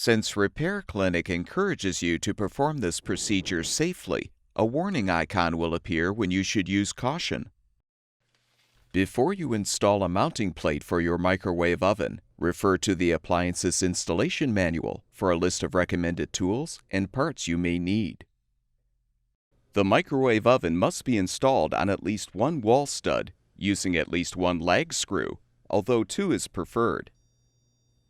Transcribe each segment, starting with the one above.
Since Repair Clinic encourages you to perform this procedure safely, a warning icon will appear when you should use caution. Before you install a mounting plate for your microwave oven, refer to the appliance's installation manual for a list of recommended tools and parts you may need. The microwave oven must be installed on at least one wall stud, using at least one lag screw, although 2 is preferred.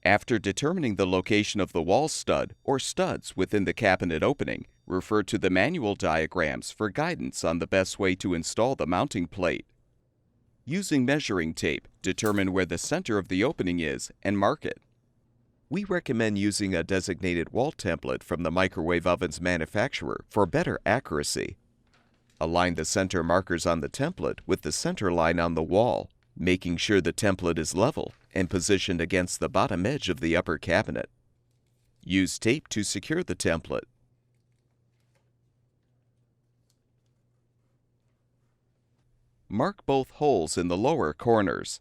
After determining the location of the wall stud or studs within the cabinet opening, refer to the manual diagrams for guidance on the best way to install the mounting plate. Using measuring tape, determine where the center of the opening is and mark it. We recommend using a designated wall template from the microwave oven's manufacturer for better accuracy. Align the center markers on the template with the center line on the wall, making sure the template is level and positioned against the bottom edge of the upper cabinet. Use tape to secure the template. Mark both holes in the lower corners.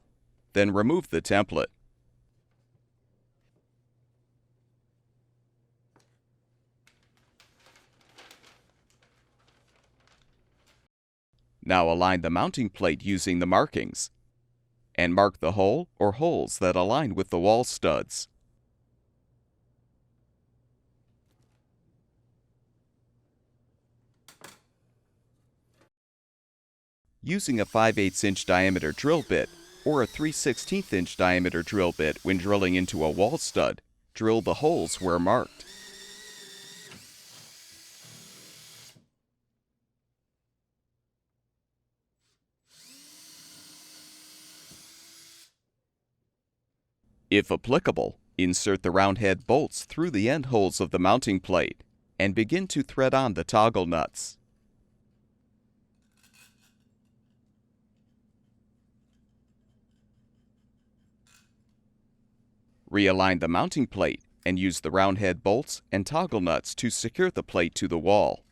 Then remove the template. Now align the mounting plate using the markings, and mark the hole or holes that align with the wall studs. Using a 5/8" diameter drill bit or a 3/16" diameter drill bit when drilling into a wall stud, drill the holes where marked. If applicable, insert the round head bolts through the end holes of the mounting plate and begin to thread on the toggle nuts. Realign the mounting plate and use the round head bolts and toggle nuts to secure the plate to the wall.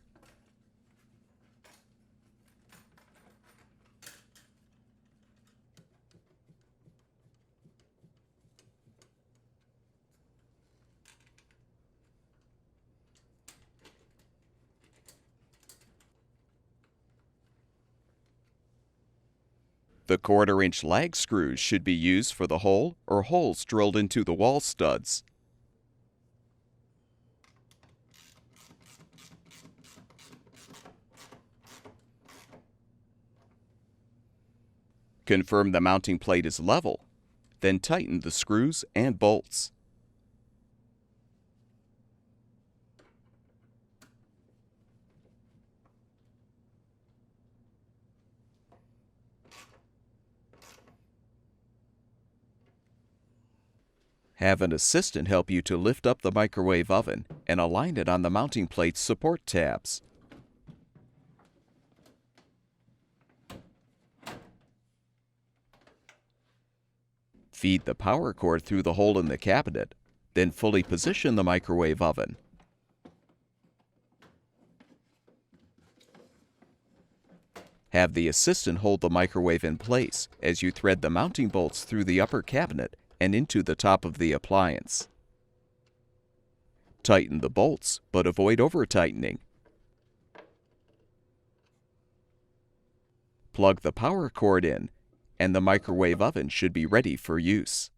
The 1/4" lag screws should be used for the hole or holes drilled into the wall studs. Confirm the mounting plate is level, then tighten the screws and bolts. Have an assistant help you to lift up the microwave oven and align it on the mounting plate's support tabs. Feed the power cord through the hole in the cabinet, then fully position the microwave oven. Have the assistant hold the microwave in place as you thread the mounting bolts through the upper cabinet and into the top of the appliance. Tighten the bolts, but avoid over-tightening. Plug the power cord in, and the microwave oven should be ready for use.